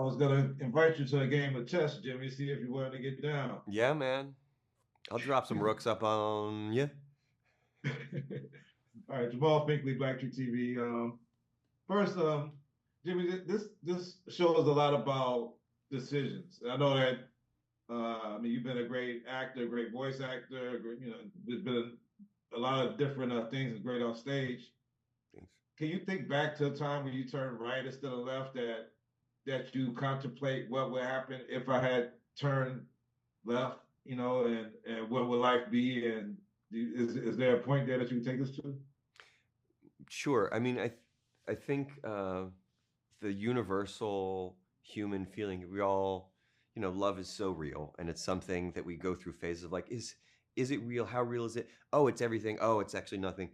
I was gonna invite you to a game of chess, Jimmy, see if you wanted to get down. Yeah, man. I'll drop some rooks up on you. All right, Jamaal Finkley, BlackTree TV. First, Jimmy, this shows a lot about decisions. I know that. I mean, you've been a great actor, great voice actor. There's been a lot of different things that's great on stage. Thanks. Can you think back to a time when you turned right instead of left that you contemplate what would happen if I had turned left, and what would life be? And is there a point there that you can take us to? Sure. I mean, I think the universal human feeling we all, love is so real, and it's something that we go through phases of like, is it real? How real is it? Oh, it's everything. Oh, it's actually nothing.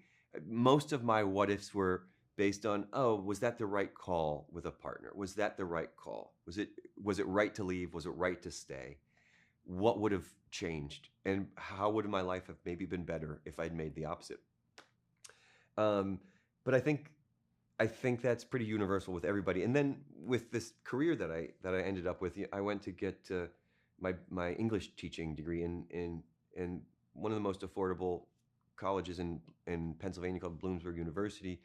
Most of my what ifs were based on, oh, was that the right call with a partner? Was that the right call? Was it right to leave? Was it right to stay? What would have changed? And how would my life have maybe been better if I'd made the opposite? Um, but I think that's pretty universal with everybody. And then with this career that I ended up with, I went to get my English teaching degree in one of the most affordable colleges in Pennsylvania called Bloomsburg University,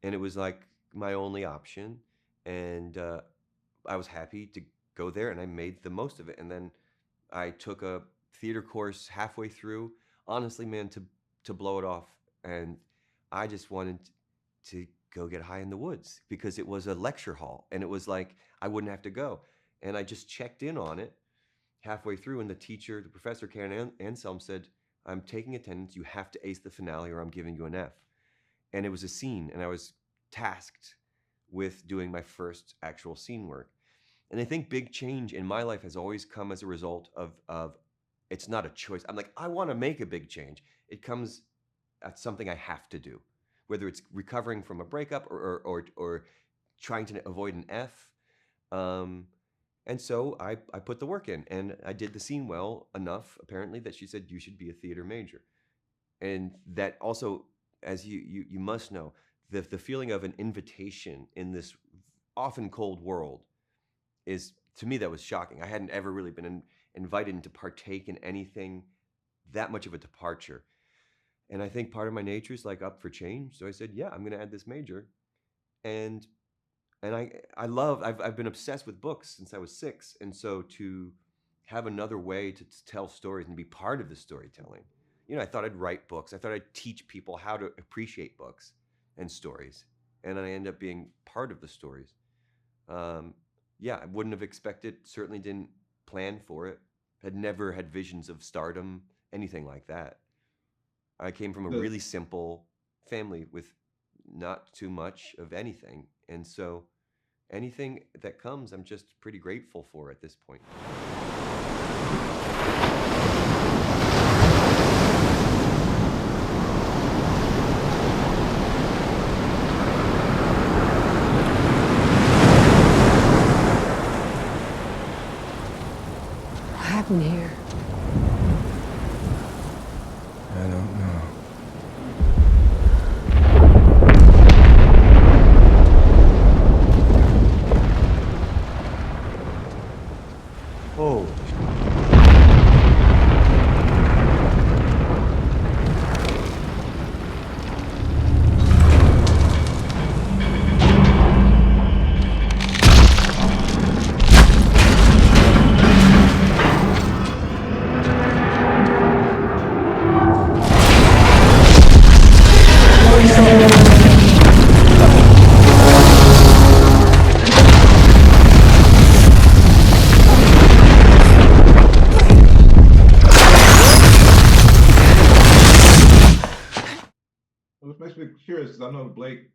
and it was like my only option, and I was happy to go there, and I made the most of it. And then I took a theater course halfway through, honestly, man, to blow it off, and I just wanted to go get high in the woods because it was a lecture hall, and it was like I wouldn't have to go. And I just checked in on it halfway through, and the professor, Karen Anselm, said, I'm taking attendance. You have to ace the finale or I'm giving you an F. And it was a scene, and I was tasked with doing my first actual scene work. And I think big change in my life has always come as a result of it's not a choice. I'm like, I want to make a big change. It comes at something I have to do, whether it's recovering from a breakup or trying to avoid an F. Um, and so I put the work in, and I did the scene well enough, apparently, that she said, you should be a theater major. And that also, as you must know, the feeling of an invitation in this often cold world is, to me, that was shocking. I hadn't ever really been invited to partake in anything that much of a departure. And I think part of my nature is like up for change. So I said, yeah, I'm going to add this major. And I've been obsessed with books since I was 6. And so to have another way to tell stories and be part of the storytelling, I thought I'd write books. I thought I'd teach people how to appreciate books and stories. And then I end up being part of the stories. Yeah, I wouldn't have expected, certainly didn't plan for it, had never had visions of stardom, anything like that. I came from a The really simple family with not too much of anything. And so anything that comes, I'm just pretty grateful for at this point. What happened here? I don't know. Oh, well, it makes me curious because I know Blake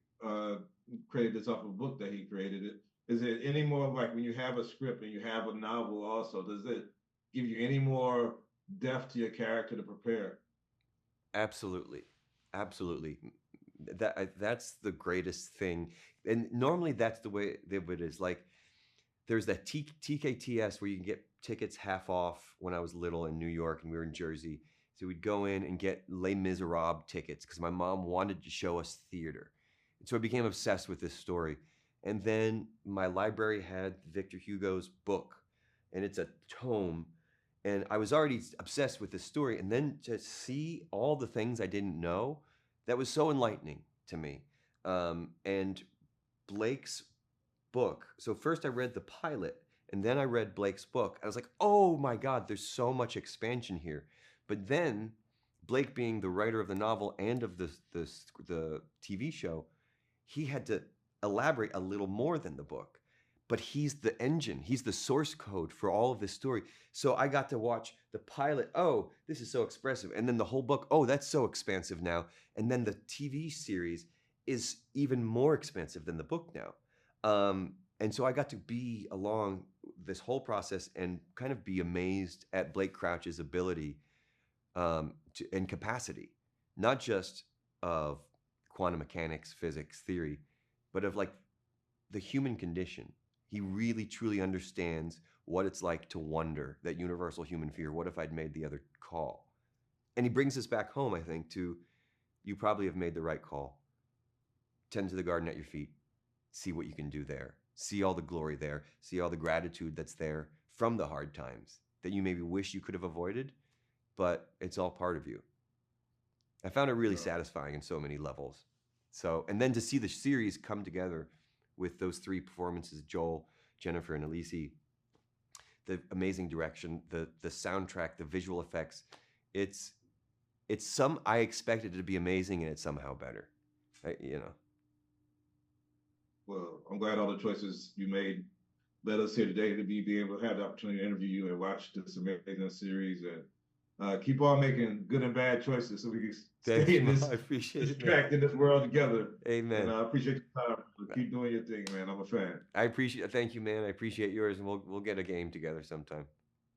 created this off a book that he created. Is it any more like when you have a script and you have a novel also? Does it give you any more depth to your character to prepare? absolutely. Absolutely. That's the greatest thing. And normally that's the way that it is. Like there's that TKTS where you can get tickets half off when I was little in New York and we were in Jersey. So we'd go in and get Les Miserables tickets because my mom wanted to show us theater. And so I became obsessed with this story. And then my library had Victor Hugo's book, and it's a tome. And I was already obsessed with this story. And then to see all the things I didn't know, that was so enlightening to me. And Blake's book. So first I read the pilot, and then I read Blake's book. I was like, oh my God, there's so much expansion here. But then Blake, being the writer of the novel and of the TV show, he had to elaborate a little more than the book. But he's the engine, he's the source code for all of this story. So I got to watch the pilot. Oh, this is so expressive. And then the whole book. Oh, that's so expansive now. And then the TV series is even more expansive than the book now. And so I got to be along this whole process and kind of be amazed at Blake Crouch's ability and capacity, not just of quantum mechanics, physics, theory, but of like the human condition. He really truly understands what it's like to wonder, that universal human fear. What if I'd made the other call? And he brings us back home, I think, to you probably have made the right call. Tend to the garden at your feet. See what you can do there. See all the glory there. See all the gratitude that's there from the hard times that you maybe wish you could have avoided, but it's all part of you. I found it really satisfying in so many levels. So, and then to see the series come together with those three performances, Joel, Jennifer, and Elise, the amazing direction, the soundtrack, the visual effects, I expected it to be amazing, and it's somehow better. Well, I'm glad all the choices you made led us here today to be able to have the opportunity to interview you and watch this amazing series, and keep on making good and bad choices so we can stay in this, track in this world together. Amen. And I appreciate your time. Keep doing your thing, man. I'm a fan. Thank you, man. I appreciate yours, and we'll get a game together sometime.